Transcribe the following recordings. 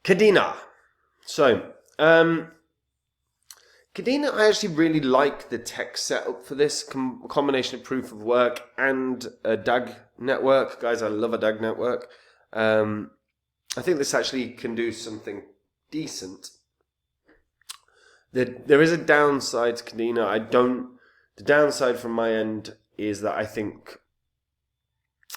Kadina. So, Kadena, I actually really like the tech setup for this combination of proof of work and a DAG network. Guys, I love a DAG network. I think this actually can do something decent. There is a downside to Kadena. The downside from my end is that I think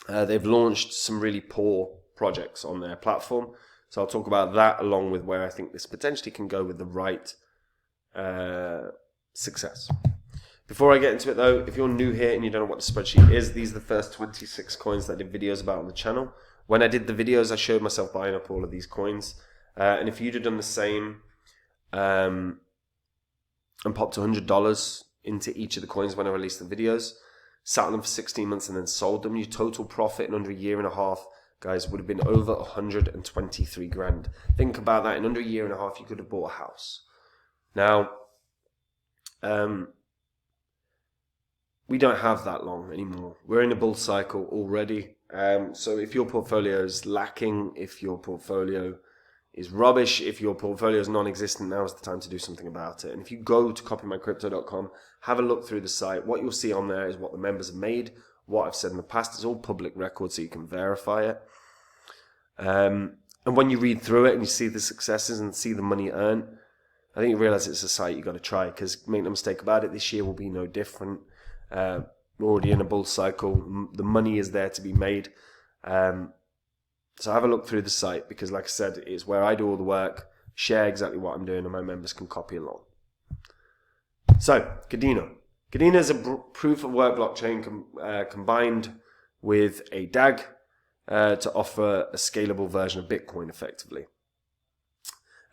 they've launched some really poor projects on their platform. So I'll talk about that along with where I think this potentially can go with the right success. Before I get into it though, if you're new here and you don't know what the spreadsheet is, these are the first 26 coins that I did videos about on the channel. When I did the videos, I showed myself buying up all of these coins. And if you'd have done the same and popped $100 into each of the coins when I released the videos, sat on them for 16 months and then sold them, your total profit in under a year and a half, guys, would have been over 123 grand. Think about that. In under a year and a half, you could have bought a house. Now, we don't have that long anymore. We're in a bull cycle already. So if your portfolio is lacking, if your portfolio is rubbish, if your portfolio is non-existent, now is the time to do something about it. And if you go to copymycrypto.com, have a look through the site. What you'll see on there is what the members have made, what I've said in the past. It's all public record, so you can verify it. And when you read through it and you see the successes and see the money earned, I think you realize it's a site you've got to try, because make no mistake about it, this year will be no different. We're already in a bull cycle. The money is there to be made. So have a look through the site, because like I said, it's where I do all the work, share exactly what I'm doing, and my members can copy along. So, Kadena. Kadena is a proof of work blockchain combined with a DAG to offer a scalable version of Bitcoin effectively.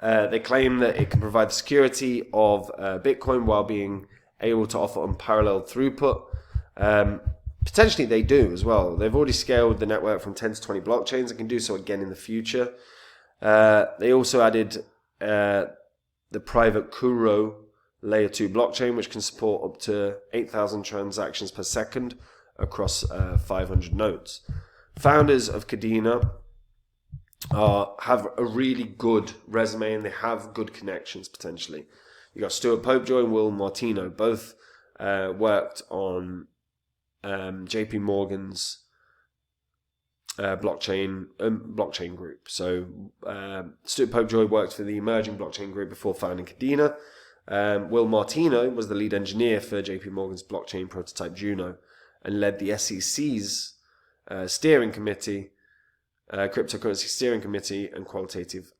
They claim that it can provide the security of Bitcoin while being able to offer unparalleled throughput. Potentially they do as well. They've already scaled the network from 10 to 20 blockchains and can do so again in the future. They also added the private Kuro Layer 2 blockchain, which can support up to 8,000 transactions per second across 500 nodes. Founders of Kadena have a really good resume, and they have good connections potentially. You got Stuart Popejoy and Will Martino, both worked on JP Morgan's blockchain group. So Stuart Popejoy worked for the emerging blockchain group before founding Kadena. Will Martino was the lead engineer for JP Morgan's blockchain prototype Juno and led the SEC's steering committee, cryptocurrency steering committee, and qualitative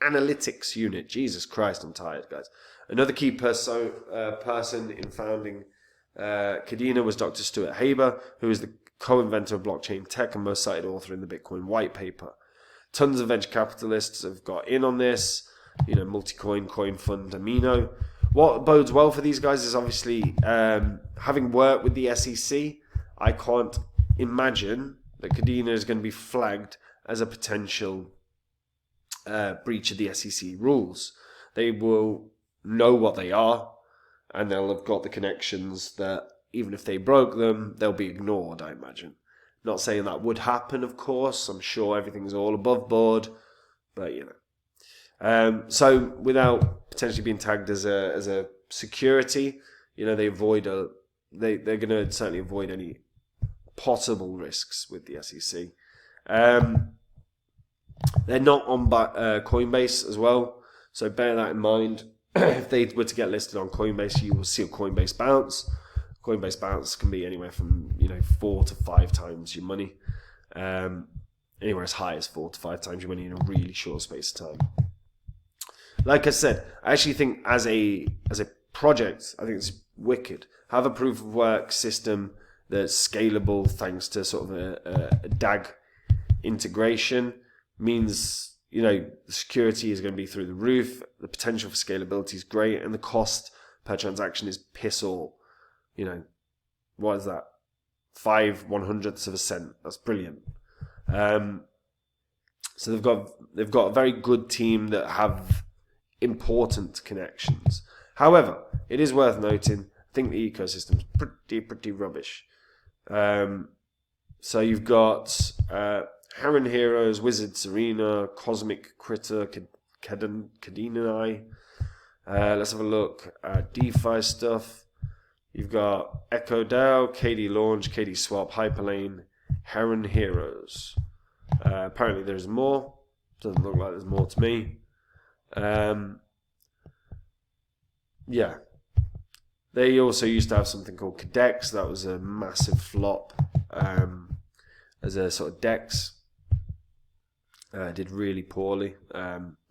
analytics unit. Jesus Christ, I'm tired, guys. Another key person in founding Kadena was Dr. Stuart Haber, who is the co-inventor of blockchain tech and most cited author in the Bitcoin white paper. Tons of venture capitalists have got in on this, Multicoin, Coin Fund, Amino. What bodes well for these guys is obviously having worked with the SEC, I can't imagine that Kadena is going to be flagged as a potential breach of the SEC rules. They will know what they are, and they'll have got the connections that even if they broke them, they'll be ignored, I imagine. Not saying that would happen, of course. I'm sure everything's all above board, but so without potentially being tagged as a security, they're going to certainly avoid any possible risks with the SEC. They're not on Coinbase as well, so bear that in mind. If they were to get listed on Coinbase, you will see a Coinbase bounce. Coinbase bounce can be anywhere from 4 to 5 times your money, anywhere as high as 4 to 5 times your money in a really short space of time. Like I said, I actually think as a project, I think it's wicked. Have a proof of work system that's scalable thanks to sort of a DAG integration. Means the security is going to be through the roof. The potential for scalability is great, and the cost per transaction is piss all. What is that? 5/100ths of a cent. That's brilliant. So they've got a very good team that have important connections. However, it is worth noting, I think the ecosystem is pretty rubbish. So you've got Heron Heroes, Wizards Arena, Cosmic Critter, Kadena. Let's have a look at DeFi stuff. You've got Echo DAO, KD Launch, KD Swap, Hyperlane, Heron Heroes. Apparently there's more. Doesn't look like there's more to me. Yeah. They also used to have something called Cadex. That was a massive flop as a sort of DEX. Did really poorly.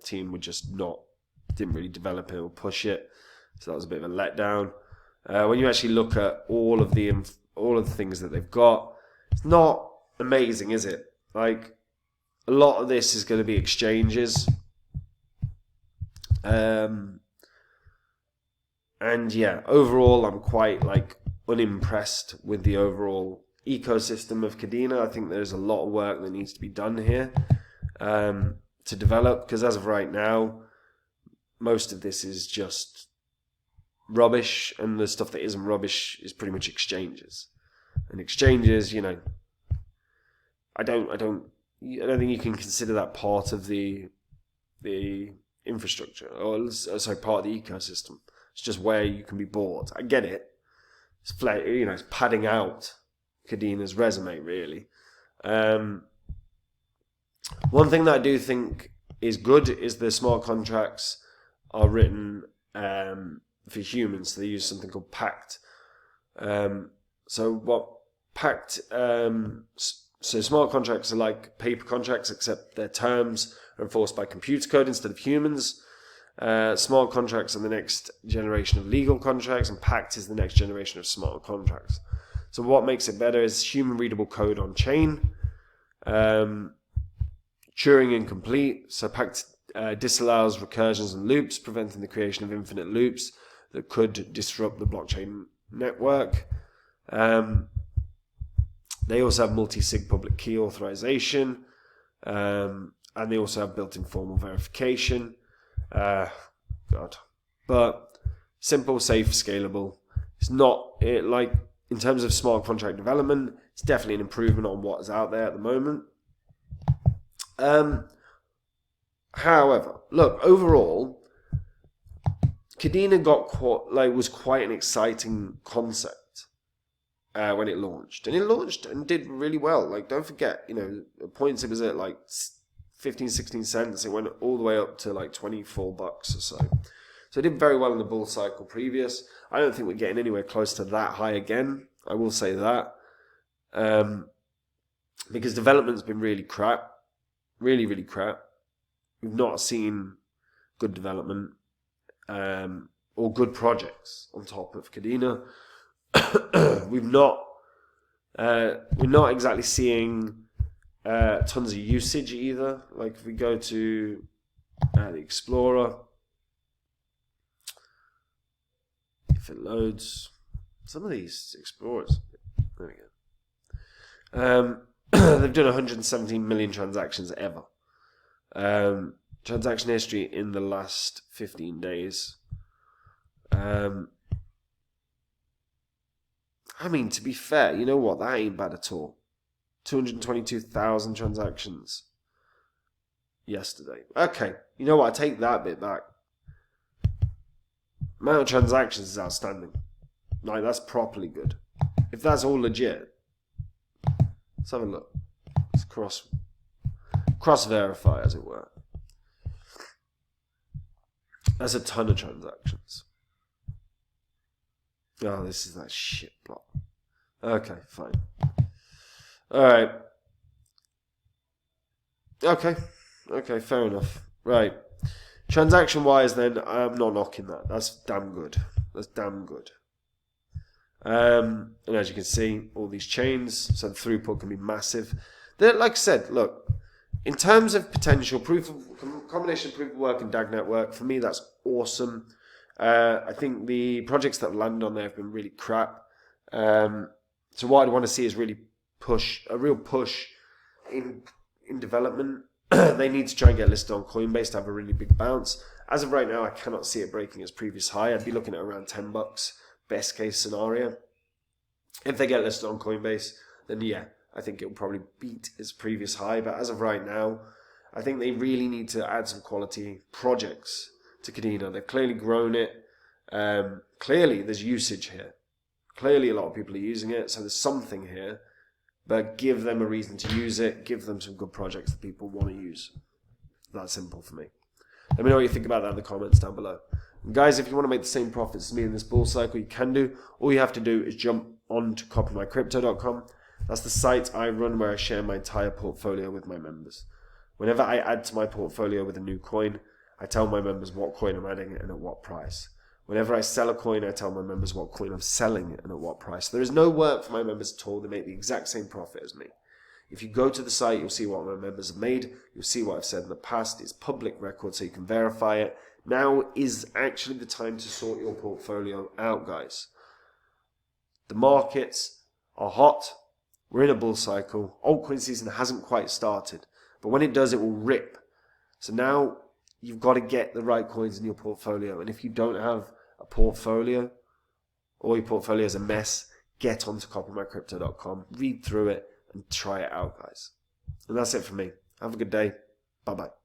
Team would just didn't really develop it or push it. So that was a bit of a letdown. When you actually look at all of the things that they've got, it's not amazing, is it? Like, a lot of this is going to be exchanges. And yeah, overall, I'm quite unimpressed with the overall ecosystem of Kadena. I think there's a lot of work that needs to be done here to develop, because as of right now, most of this is just rubbish, and the stuff that isn't rubbish is pretty much exchanges. And exchanges, I don't think you can consider that part of the infrastructure, or sorry, part of the ecosystem. It's just where you can be bought. I get it. It's padding out Kadena's resume, really. One thing that I do think is good is the smart contracts are written for humans. So they use something called Pact. So what Pact? So smart contracts are like paper contracts, except their terms are enforced by computer code instead of humans. Smart contracts are the next generation of legal contracts, and Pact is the next generation of smart contracts. So what makes it better is human-readable code on chain, Turing incomplete. So Pact disallows recursions and loops, preventing the creation of infinite loops that could disrupt the blockchain network. They also have multi-sig public key authorization, and they also have built-in formal verification. But simple, safe, scalable. It's not in terms of smart contract development, it's definitely an improvement on what is out there at the moment. However, look, overall, Kadena was quite an exciting concept when it launched. And it launched and did really well. Don't forget, at points it was at 15, 16 cents. It went all the way up to $24 or so. So it did very well in the bull cycle previous. I don't think we're getting anywhere close to that high again. I will say that. Because development's been really crap. Really, really crap. We've not seen good development or good projects on top of Kadena. We're not exactly seeing tons of usage either. If we go to the Explorer, if it loads, some of these Explorers, there we go. They've done 117 million transactions ever. Transaction history in the last 15 days. To be fair, you know what? That ain't bad at all. 222,000 transactions yesterday. Okay, you know what? I take that bit back. Amount of transactions is outstanding. That's properly good. If that's all legit, let's have a look. Let's cross-verify, as it were. That's a ton of transactions. Oh, this is that shit block. Okay, fine. Alright. Okay, fair enough. Right. Transaction-wise, then, I'm not knocking that. That's damn good. And as you can see, all these chains, so the throughput can be massive. Like I said, look, in terms of potential combination of proof of work and DAG network, for me, that's awesome. I think the projects that have landed on there have been really crap. So what I'd want to see is really a real push in development. They need to try and get listed on Coinbase to have a really big bounce. As of right now, I cannot see it breaking its previous high. I'd be looking at around $10, best case scenario. If they get listed on Coinbase, then yeah, I think it will probably beat its previous high, but as of right now, I think they really need to add some quality projects to Kadena. They've clearly grown it. Clearly, there's usage here. Clearly, a lot of people are using it, so there's something here. But give them a reason to use it. Give them some good projects that people want to use. That's simple for me. Let me know what you think about that in the comments down below. And guys, if you want to make the same profits as me in this bull cycle, you can do. All you have to do is jump on to copymycrypto.com. That's the site I run where I share my entire portfolio with my members. Whenever I add to my portfolio with a new coin, I tell my members what coin I'm adding and at what price. Whenever I sell a coin, I tell my members what coin I'm selling and at what price. There is no work for my members at all. They make the exact same profit as me. If you go to the site, you'll see what my members have made. You'll see what I've said in the past. It's public record, so you can verify it. Now is actually the time to sort your portfolio out, guys. The markets are hot. We're in a bull cycle. Altcoin season hasn't quite started. But when it does, it will rip. So now you've got to get the right coins in your portfolio. And if you don't have a portfolio, or your portfolio is a mess, get onto copymycrypto.com, read through it, and try it out, guys. And that's it for me. Have a good day. Bye-bye.